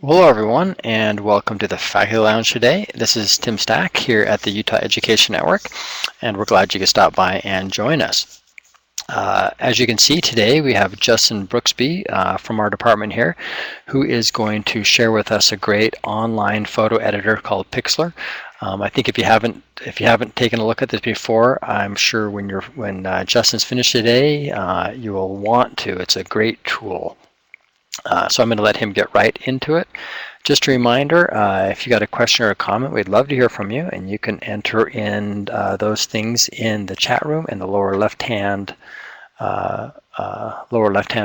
Hello everyone and welcome to the Faculty Lounge today. This is Tim Stack here at the Utah Education Network and we're glad you could stop by and join us. As you can see today we have Justin Brooksby from our department here who is going to share with us a great online photo editor called Pixlr. I think if you haven't taken a look at this before, I'm sure when Justin's finished today you will want to. It's a great tool. So I'm going to let him get right into it. Just a reminder, if you got a question or a comment, we'd love to hear from you, and you can enter in those things in the chat room in the lower left-hand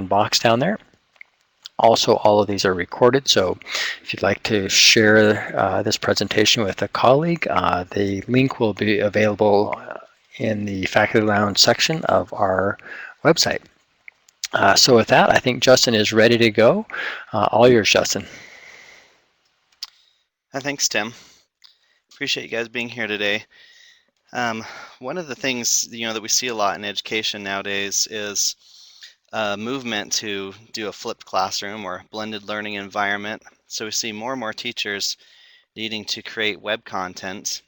box down there. Also, all of these are recorded, so if you'd like to share this presentation with a colleague, the link will be available in the Faculty Lounge section of our website. So with that, I think Justin is ready to go. All yours, Justin. Thanks, Tim. Appreciate you guys being here today. One of the things that we see a lot in education nowadays is movement to do a flipped classroom or blended learning environment. So we see more and more teachers needing to create web content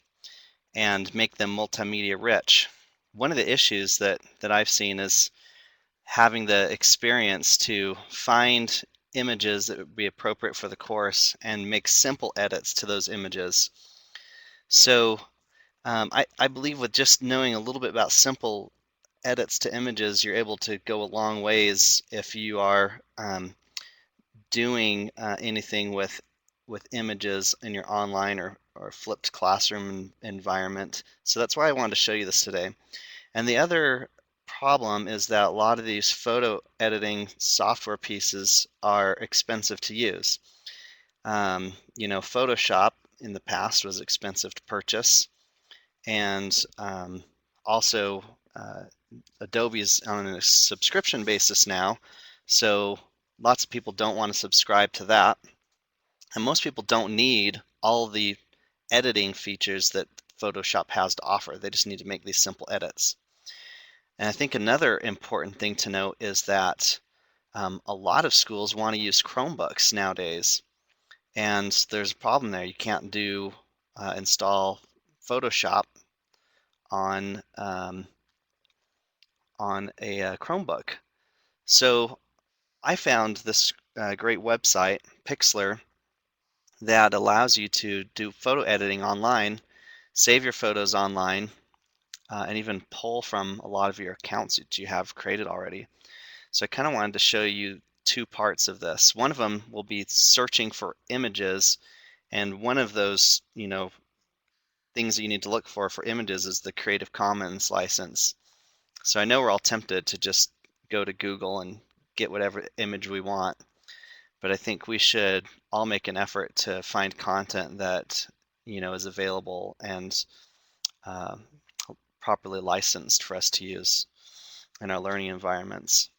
and make them multimedia rich. One of the issues that I've seen is having the experience to find images that would be appropriate for the course and make simple edits to those images. So I believe with just knowing a little bit about simple edits to images, you're able to go a long ways if you are doing anything with images in your online or flipped classroom environment. So that's why I wanted to show you this today. And the other problem is that a lot of these photo editing software pieces are expensive to use. Photoshop in the past was expensive to purchase, and also Adobe's on a subscription basis now, so lots of people don't want to subscribe to that, and most people don't need all the editing features that Photoshop has to offer. They just need to make these simple edits. And I think another important thing to note is that a lot of schools want to use Chromebooks nowadays, and there's a problem there. You can't install Photoshop on a Chromebook. So I found this great website, Pixlr, that allows you to do photo editing online, save your photos online, and even pull from a lot of your accounts that you have created already. So I kind of wanted to show you two parts of this. One of them will be searching for images, and one of those, things that you need to look for images is the Creative Commons license. So I know we're all tempted to just go to Google and get whatever image we want, but I think we should all make an effort to find content that is available and properly licensed for us to use in our learning environments.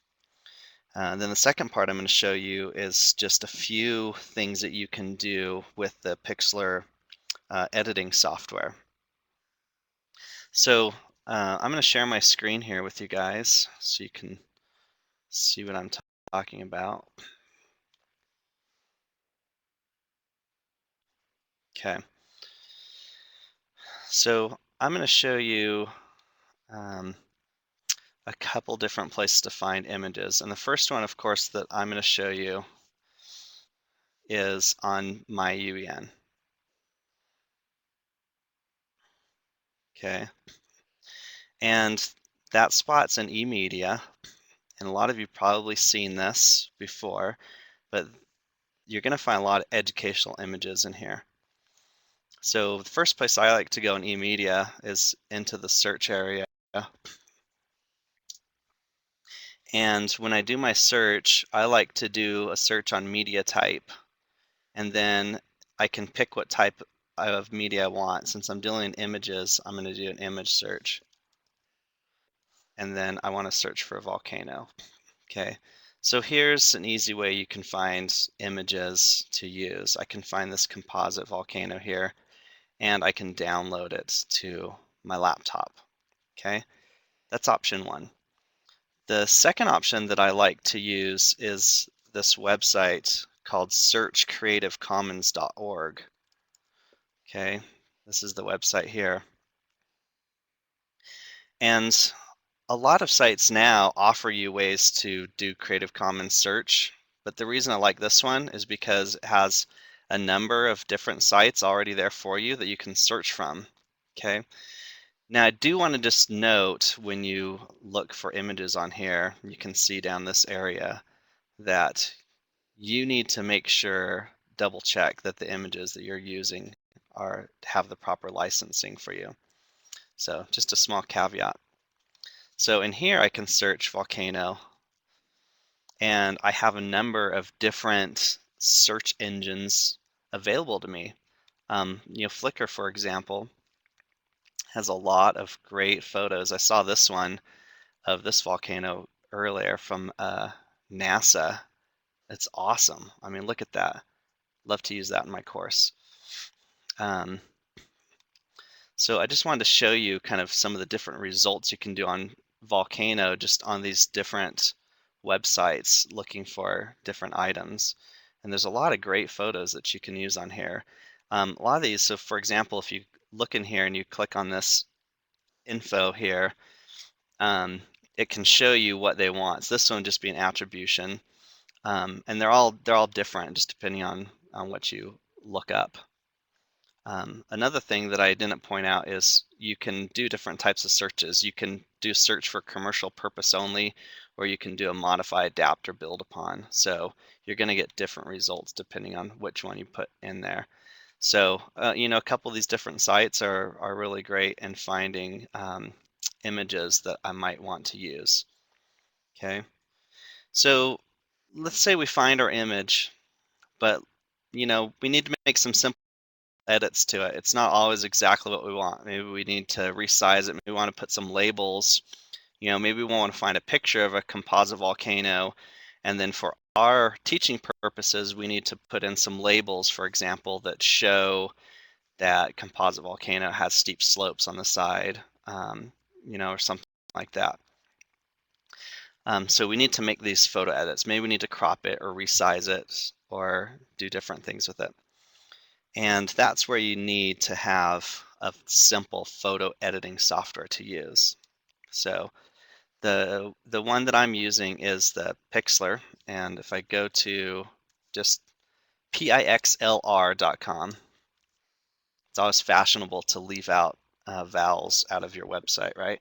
Then the second part I'm going to show you is just a few things that you can do with the Pixlr editing software. So I'm going to share my screen here with you guys so you can see what I'm talking about. Okay. So I'm going to show you a couple different places to find images. And the first one, of course, that I'm going to show you is on my UEN. Okay. And that spot's in eMedia. And a lot of you probably seen this before, but you're going to find a lot of educational images in here. So the first place I like to go in eMedia is into the search area. And when I do my search, I like to do a search on media type, and then I can pick what type of media I want. Since I'm dealing in images, I'm going to do an image search. And then I want to search for a volcano. Okay, so here's an easy way you can find images to use. I can find this composite volcano here, and I can download it to my laptop. Okay, that's option one. The second option that I like to use is this website called searchcreativecommons.org. Okay, this is the website here. And a lot of sites now offer you ways to do Creative Commons search, but the reason I like this one is because it has a number of different sites already there for you that you can search from. Okay. Now I do want to just note, when you look for images on here, you can see down this area that you need to make sure, double check that the images that you're using have the proper licensing for you. So just a small caveat. So in here I can search volcano, and I have a number of different search engines available to me. Flickr, for example, has a lot of great photos. I saw this one of this volcano earlier from NASA. It's awesome. I mean, look at that. Love to use that in my course. So I just wanted to show you kind of some of the different results you can do on volcano, just on these different websites looking for different items. And there's a lot of great photos that you can use on here. A lot of these, so for example, if you look in here and you click on this info here, it can show you what they want. So this one just be an attribution. And they're all different, just depending on what you look up. Another thing that I didn't point out is you can do different types of searches. You can do search for commercial purpose only, or you can do a modify, adapt, or build upon. So you're going to get different results depending on which one you put in there. So a couple of these different sites are really great in finding images that I might want to use. Okay, so let's say we find our image, but we need to make some simple edits to it. It's not always exactly what we want. Maybe we need to resize it. Maybe we want to put some labels. Maybe we want to find a picture of a composite volcano, and then for our teaching purposes, we need to put in some labels, for example, that show that composite volcano has steep slopes on the side, or something like that. So we need to make these photo edits. Maybe we need to crop it or resize it or do different things with it. And that's where you need to have a simple photo editing software to use. So the one that I'm using is the Pixlr, and if I go to just pixlr.com, it's always fashionable to leave out vowels out of your website, right?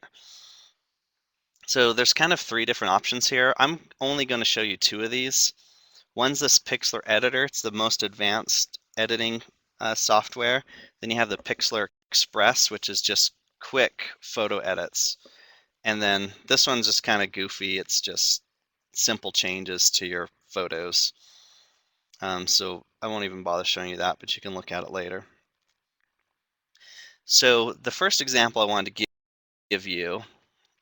So there's kind of three different options here. I'm only going to show you two of these. One's this Pixlr Editor. It's the most advanced editing software. Then you have the Pixlr Express, which is just quick photo edits. And then this one's just kind of goofy. It's just simple changes to your photos. So I won't even bother showing you that, but you can look at it later. So the first example I wanted to give you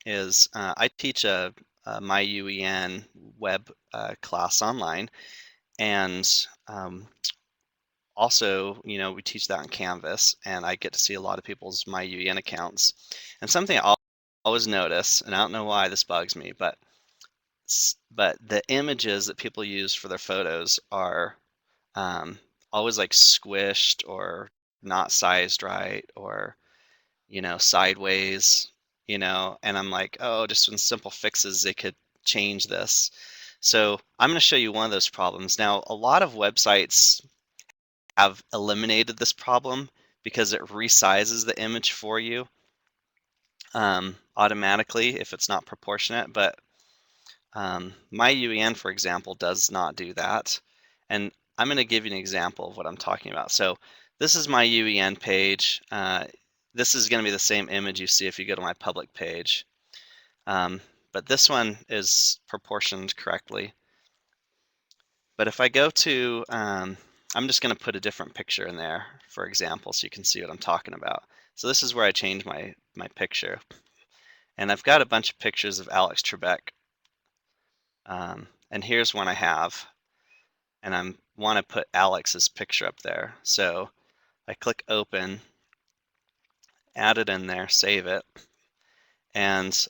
is I teach my UEN web class online, and also, we teach that on Canvas, and I get to see a lot of people's my UEN accounts. And something I always notice, and I don't know why this bugs me, but the images that people use for their photos are always like squished or not sized right, or sideways, and I'm like, oh, just with simple fixes they could change this. So I'm going to show you one of those problems. Now, a lot of websites have eliminated this problem because it resizes the image for you automatically if it's not proportionate, but my UEN, for example, does not do that. And I'm going to give you an example of what I'm talking about. So this is my UEN page. This is going to be the same image you see if you go to my public page. But this one is proportioned correctly. But if I go to, I'm just going to put a different picture in there, for example, so you can see what I'm talking about. So this is where I change my picture. And I've got a bunch of pictures of Alex Trebek. And here's one I have. And I want to put Alex's picture up there. So I click open, add it in there, save it. And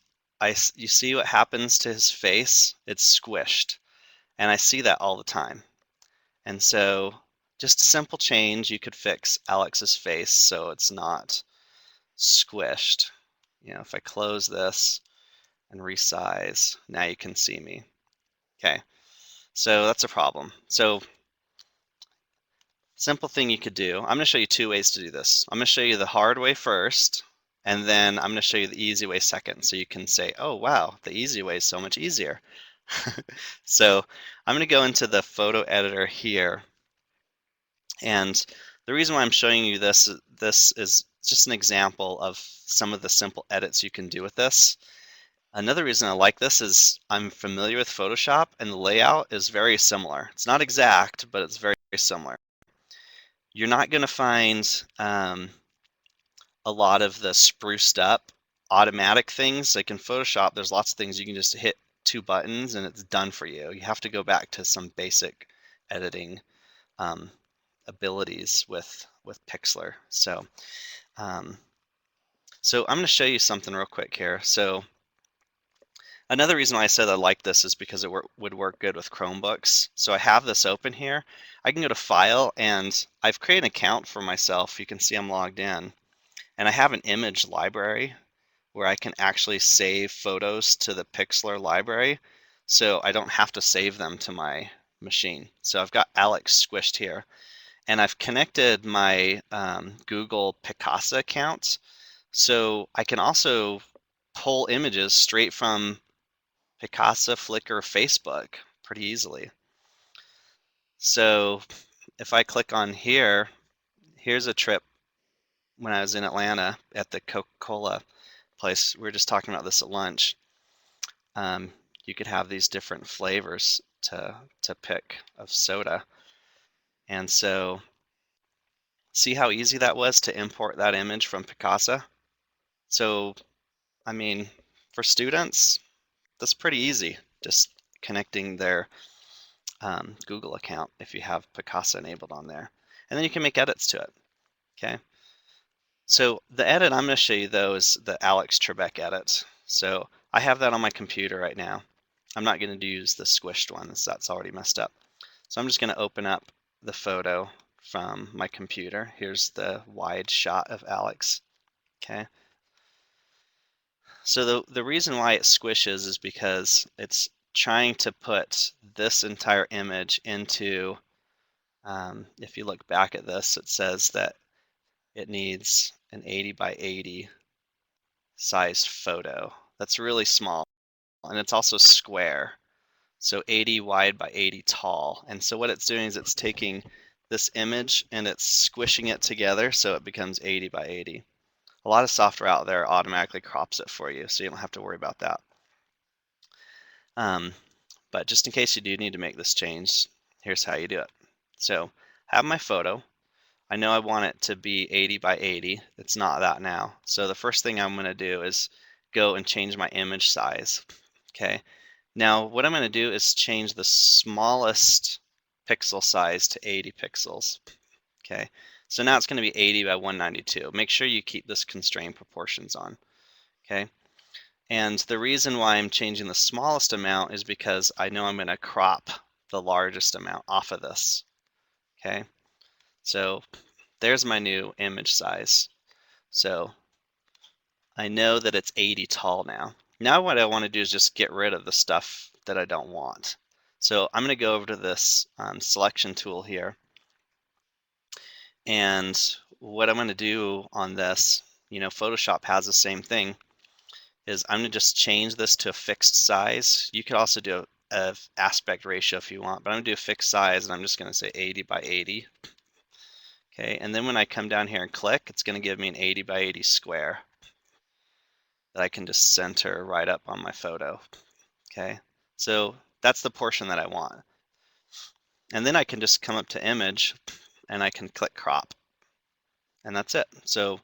you see what happens to his face? It's squished. And I see that all the time. And so just a simple change, you could fix Alex's face so it's not squished. If I close this and resize, now you can see me. Okay, so that's a problem. So simple thing you could do, I'm going to show you two ways to do this. I'm going to show you the hard way first, and then I'm going to show you the easy way second, so you can say, oh wow, the easy way is so much easier. So I'm going to go into the photo editor here, and the reason why I'm showing you this is just an example of some of the simple edits you can do with this. Another reason I like this is I'm familiar with Photoshop, and the layout is very similar. It's not exact, but it's very, very similar. You're not going to find a lot of the spruced up automatic things. Like in Photoshop, there's lots of things you can just hit 2 buttons and it's done for you. You have to go back to some basic editing abilities with Pixlr. So I'm going to show you something real quick here. So another reason why I said I like this is because it would work good with Chromebooks. So I have this open here. I can go to File, and I've created an account for myself. You can see I'm logged in. And I have an image library where I can actually save photos to the Pixlr library, so I don't have to save them to my machine. So I've got Alex squished here. And I've connected my Google Picasa account, so I can also pull images straight from Picasa, Flickr, Facebook pretty easily. So if I click on here, here's a trip when I was in Atlanta at the Coca-Cola place. We were just talking about this at lunch. You could have these different flavors to pick of soda. And so see how easy that was to import that image from Picasa? So, I mean, for students, that's pretty easy, just connecting their Google account if you have Picasa enabled on there. And then you can make edits to it, okay? So the edit I'm going to show you, though, is the Alex Trebek edit. So I have that on my computer right now. I'm not going to use the squished one, as that's already messed up. So I'm just going to open up the photo from my computer. Here's the wide shot of Alex, okay? So the reason why it squishes is because it's trying to put this entire image into, if you look back at this, it says that it needs an 80 by 80 sized photo. That's really small, and it's also square. So 80 wide by 80 tall. And so what it's doing is it's taking this image and it's squishing it together so it becomes 80 by 80. A lot of software out there automatically crops it for you, so you don't have to worry about that. But just in case you do need to make this change, here's how you do it. So I have my photo. I know I want it to be 80 by 80. It's not that now. So the first thing I'm going to do is go and change my image size. Okay. Now what I'm going to do is change the smallest pixel size to 80 pixels. Okay. So now it's going to be 80 by 192. Make sure you keep this constrained proportions on. Okay. And the reason why I'm changing the smallest amount is because I know I'm going to crop the largest amount off of this. Okay, so there's my new image size. So I know that it's 80 tall now. Now what I want to do is just get rid of the stuff that I don't want. So I'm going to go over to this selection tool here. And what I'm going to do on this, Photoshop has the same thing, is I'm going to just change this to a fixed size. You could also do a aspect ratio if you want, but I'm going to do a fixed size, and I'm just going to say 80 by 80. Okay, and then when I come down here and click, it's going to give me an 80 by 80 square that I can just center right up on my photo. Okay, so that's the portion that I want. And then I can just come up to image and I can click crop. And that's it. So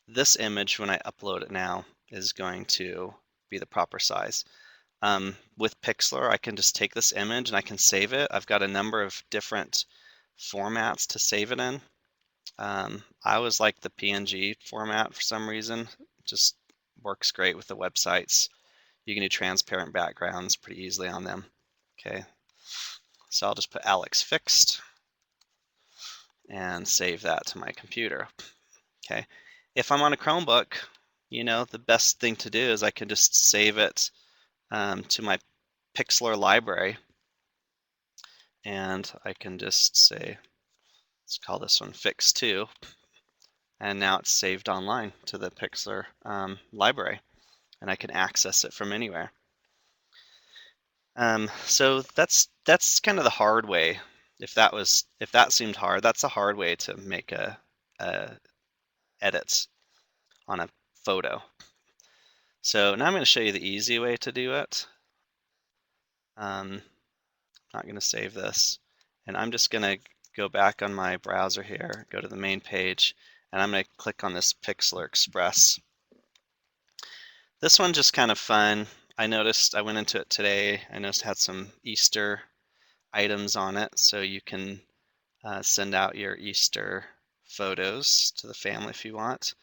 this image, when I upload it now, is going to be the proper size. With Pixlr, I can just take this image and I can save it. I've got a number of different formats to save it in. I always like the PNG format for some reason. It just works great with the websites. You can do transparent backgrounds pretty easily on them. Okay, so I'll just put Alex fixed, and save that to my computer. Okay, if I'm on a Chromebook, the best thing to do is I can just save it to my Pixlr library, and I can just say, let's call this one Fix2, and now it's saved online to the Pixlr library, and I can access it from anywhere. So that's kind of the hard way. If that seemed hard, that's a hard way to make a edits on a photo. So now I'm going to show you the easy way to do it. I'm not going to save this, and I'm just going to go back on my browser here, go to the main page, and I'm going to click on this Pixlr Express. This one's just kind of fun. I went into it today, I noticed it had some Easter items on it, so you can send out your Easter photos to the family if you want.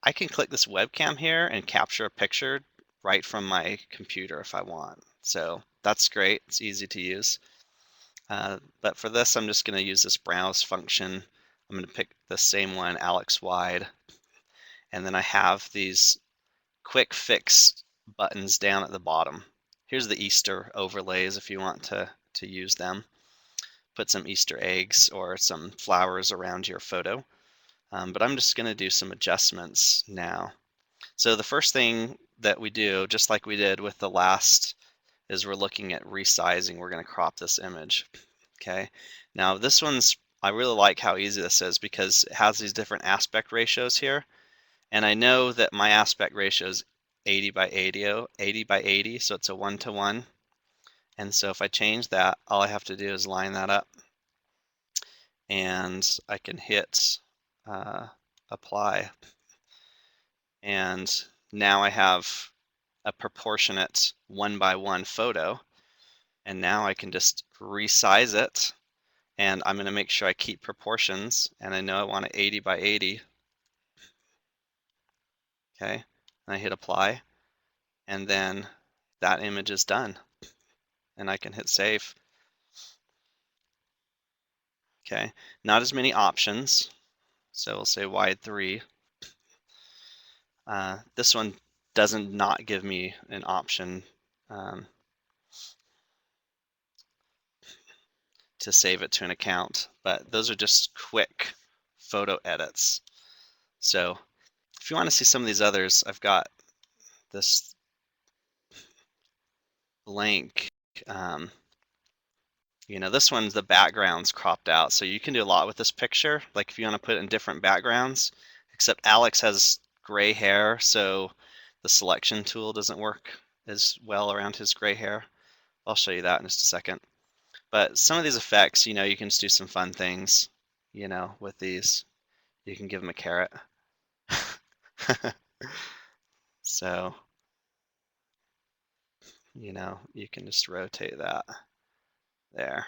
I can click this webcam here and capture a picture right from my computer if I want. So that's great, it's easy to use. But for this, I'm just going to use this browse function. I'm going to pick the same one, Alex Wide, and then I have these quick fix buttons down at the bottom. Here's the Easter overlays if you want to use them. Put some Easter eggs or some flowers around your photo. But I'm just going to do some adjustments now. So the first thing that we do, just like we did with the last, is we're looking at resizing. We're going to crop this image. Okay. Now this one's, I really like how easy this is because it has these different aspect ratios here. And I know that my aspect ratio is 80 by 80, so it's a 1-to-1. And so if I change that, all I have to do is line that up. And I can hit apply. And now I have a proportionate 1-by-1 photo. And now I can just resize it. And I'm going to make sure I keep proportions. And I know I want it 80 by 80. Okay, and I hit apply, and then that image is done, and I can hit save. Okay, not as many options, so we'll say wide 3. This one doesn't not give me an option to save it to an account, but those are just quick photo edits. So if you want to see some of these others, I've got this blank. This one's the background's cropped out, so you can do a lot with this picture. Like if you want to put it in different backgrounds, except Alex has gray hair, so the selection tool doesn't work as well around his gray hair. I'll show you that in just a second. But some of these effects, you can just do some fun things, with these. You can give them a carrot. So, you can just rotate that. There.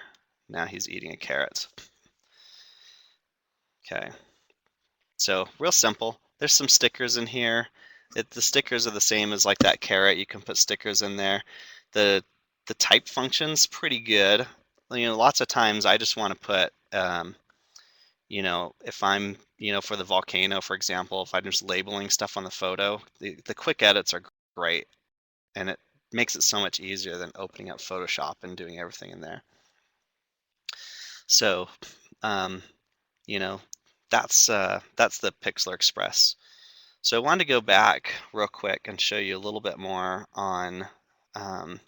Now he's eating a carrot. Okay. So real simple. There's some stickers in here. The stickers are the same as like that carrot. You can put stickers in there. The type function's pretty good. Lots of times I just want to put, if I'm, for the volcano, for example, if I'm just labeling stuff on the photo, the quick edits are great, and it makes it so much easier than opening up Photoshop and doing everything in there. So, that's the Pixlr Express. So I wanted to go back real quick and show you a little bit more on the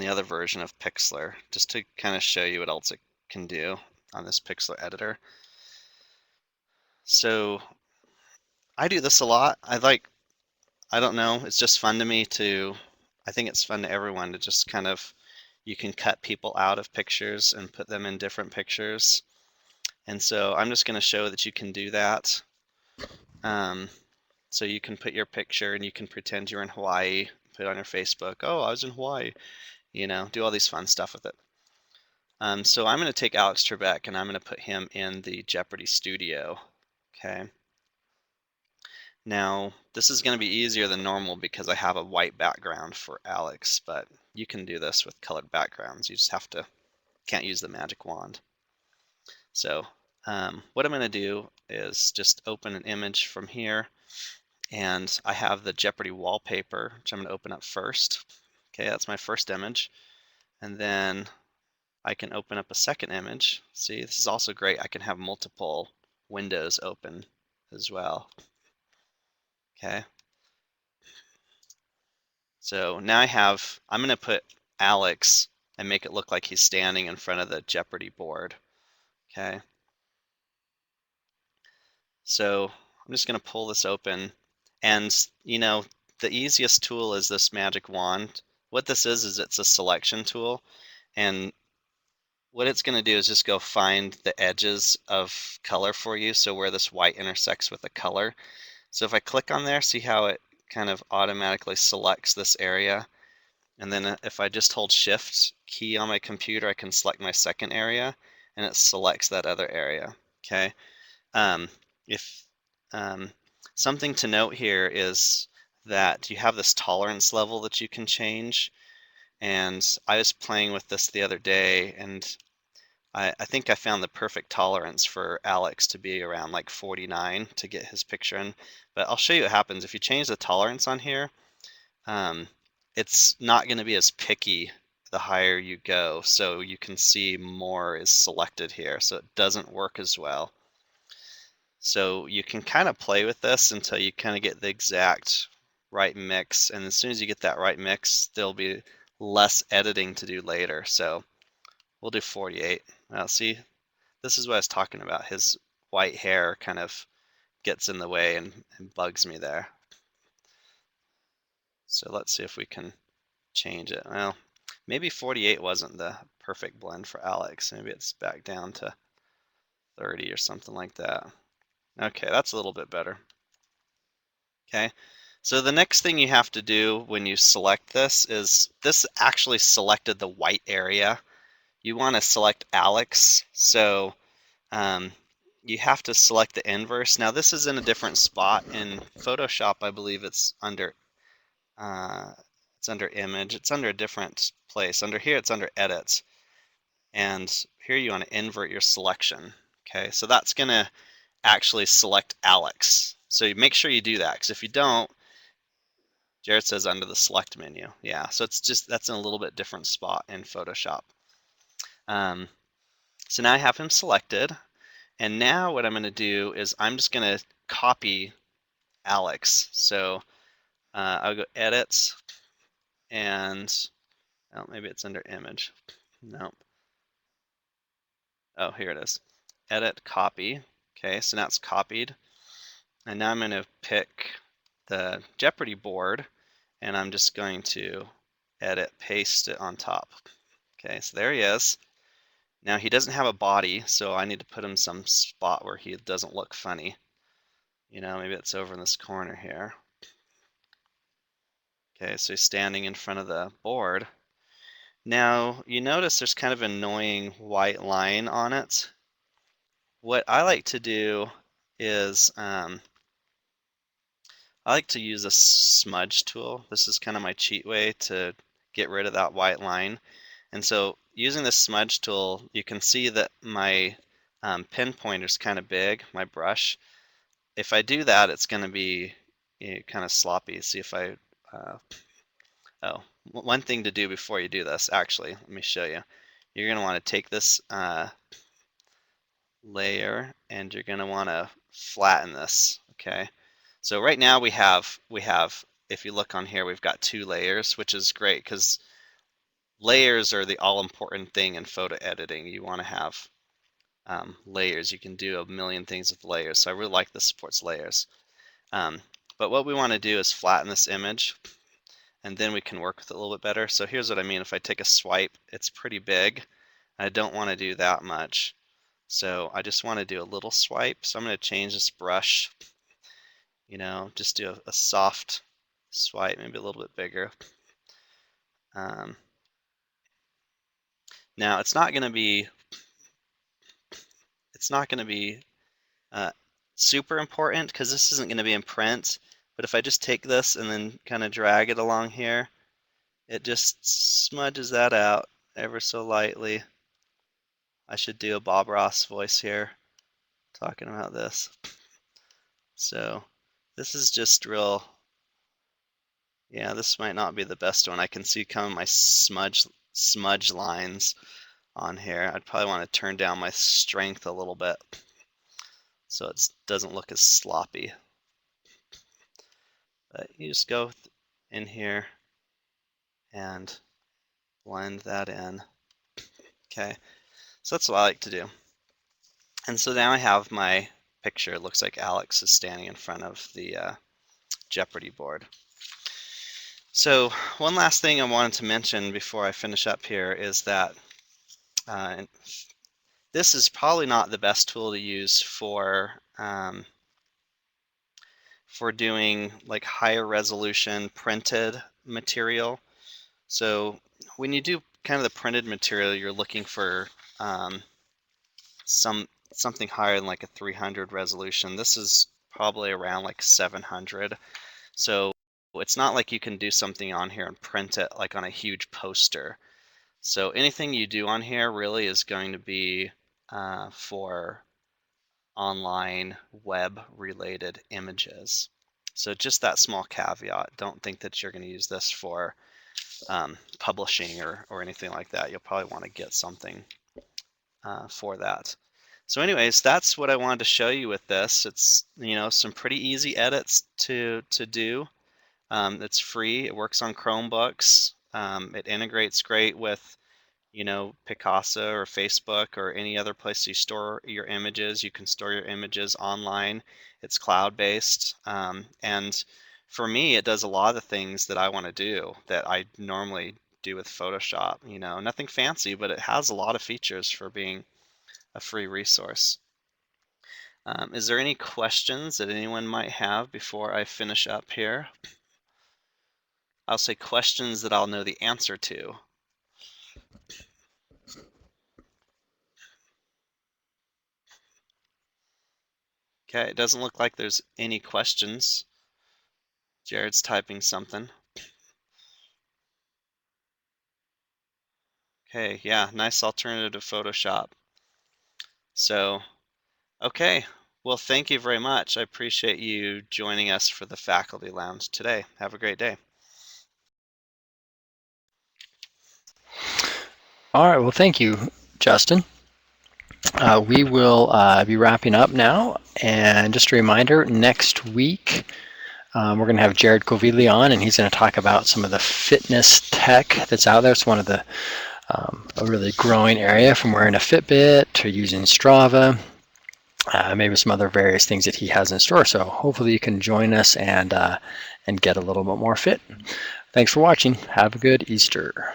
other version of Pixlr, just to kind of show you what else it can do on this Pixlr Editor. So I do this a lot. I don't know, it's just fun to me I think it's fun to everyone to just kind of, you can cut people out of pictures and put them in different pictures. And so I'm just going to show that you can do that. So you can put your picture and you can pretend you're in Hawaii, put it on your Facebook. Oh, I was in Hawaii. Do all these fun stuff with it. So I'm going to take Alex Trebek and I'm going to put him in the Jeopardy studio. Okay. Now, this is going to be easier than normal because I have a white background for Alex, but you can do this with colored backgrounds. You just can't use the magic wand. So what I'm going to do is just open an image from here, and I have the Jeopardy wallpaper, which I'm going to open up first. Okay, that's my first image. And then I can open up a second image. See, this is also great. I can have multiple windows open as well. Okay. So now I'm going to put Alex and make it look like he's standing in front of the Jeopardy board. Okay. So I'm just going to pull this open, and the easiest tool is this magic wand. What this is it's a selection tool, and what it's going to do is just go find the edges of color for you, so where this white intersects with the color. So if I click on there, see how it kind of automatically selects this area, and then if I just hold Shift key on my computer, I can select my second area, and it selects that other area. Okay. If something to note here is that you have this tolerance level that you can change, and I was playing with this the other day, and I think I found the perfect tolerance for Alex to be around like 49 to get his picture in. But I'll show you what happens if you change the tolerance on here. It's not going to be as picky the higher you go, so you can see more is selected here, so it doesn't work as well. So you can kind of play with this until you kind of get the exact right mix, and as soon as you get that right mix, there'll be less editing to do later. So we'll do 48. Now see, this is what I was talking about. His white hair kind of gets in the way and bugs me there. So let's see if we can change it. Well, maybe 48 wasn't the perfect blend for Alex. Maybe it's back down to 30 or something like that. Okay, that's a little bit better. Okay, so the next thing you have to do when you select this is, this actually selected the white area. You want to select Alex, so you have to select the inverse. Now this is in a different spot in Photoshop. I believe it's under image. It's under a different place. Under here it's under edit, and here you want to invert your selection. Okay, so that's going to actually select Alex. So you make sure you do that, because if you don't, Jared says under the select menu. Yeah, so it's just, that's in a little bit different spot in Photoshop. So now I have him selected, and now what I'm going to do is I'm just going to copy Alex. So I'll go edit, and oh, maybe it's under image. No. Oh, here it is. Edit, copy. Okay, so now it's copied. And now I'm going to pick the Jeopardy board, and I'm just going to edit, paste it on top. Okay, so there he is. Now he doesn't have a body, so I need to put him some spot where he doesn't look funny. Maybe it's over in this corner here. Okay, so he's standing in front of the board. Now you notice there's kind of an annoying white line on it. What I like to do is I like to use a smudge tool. This is kind of my cheat way to get rid of that white line. And so using the smudge tool, you can see that my pen pointer is kind of big, my brush. If I do that, it's going to be kind of sloppy. See if I, oh, one thing to do before you do this, actually, let me show you. You're going to want to take this layer, and you're going to want to flatten this, okay? So right now we have, if you look on here, we've got 2 layers, which is great because layers are the all-important thing in photo editing. You want to have layers. You can do a million things with layers, so I really like this supports layers. But what we want to do is flatten this image, and then we can work with it a little bit better. So here's what I mean. If I take a swipe, it's pretty big. I don't want to do that much. So I just want to do a little swipe. So I'm going to change this brush, just do a soft swipe, maybe a little bit bigger. Now it's not going to be super important because this isn't going to be in print, but if I just take this and then kind of drag it along here, it just smudges that out ever so lightly. I should do a Bob Ross voice here talking about this. So this is just real, yeah, this might not be the best one. I can see kind of my smudge lines on here. I'd probably want to turn down my strength a little bit so it doesn't look as sloppy. But you just go in here and blend that in. Okay, so that's what I like to do. And so now I have my picture. It looks like Alex is standing in front of the Jeopardy board. So one last thing I wanted to mention before I finish up here is that this is probably not the best tool to use for doing like higher resolution printed material. So when you do kind of the printed material, you're looking for something higher than like a 300 resolution. This is probably around like 700. So it's not like you can do something on here and print it like on a huge poster. So anything you do on here really is going to be for online web related images. So just that small caveat. Don't think that you're going to use this for publishing or anything like that. You'll probably want to get something for that. So anyways, that's what I wanted to show you with this. It's, you know, some pretty easy edits to do. It's free. It works on Chromebooks. It integrates great with, you know, Picasa or Facebook or any other place you store your images. You can store your images online. It's cloud-based. And for me, it does a lot of the things that I want to do that I normally do with Photoshop. You know, nothing fancy, but it has a lot of features for being a free resource. Is there any questions that anyone might have before I finish up here? I'll say questions that I'll know the answer to. Okay, it doesn't look like there's any questions. Jared's typing something. Okay, yeah, nice alternative to Photoshop. So, okay, well, thank you very much. I appreciate you joining us for the Faculty Lounge today. Have a great day. All right, well, thank you, Justin. We will be wrapping up now. And just a reminder, next week, we're going to have Jared Covili on, and he's going to talk about some of the fitness tech that's out there. It's one of the a really growing area, from wearing a Fitbit to using Strava, maybe some other various things that he has in store. So hopefully you can join us and get a little bit more fit. Thanks for watching. Have a good Easter.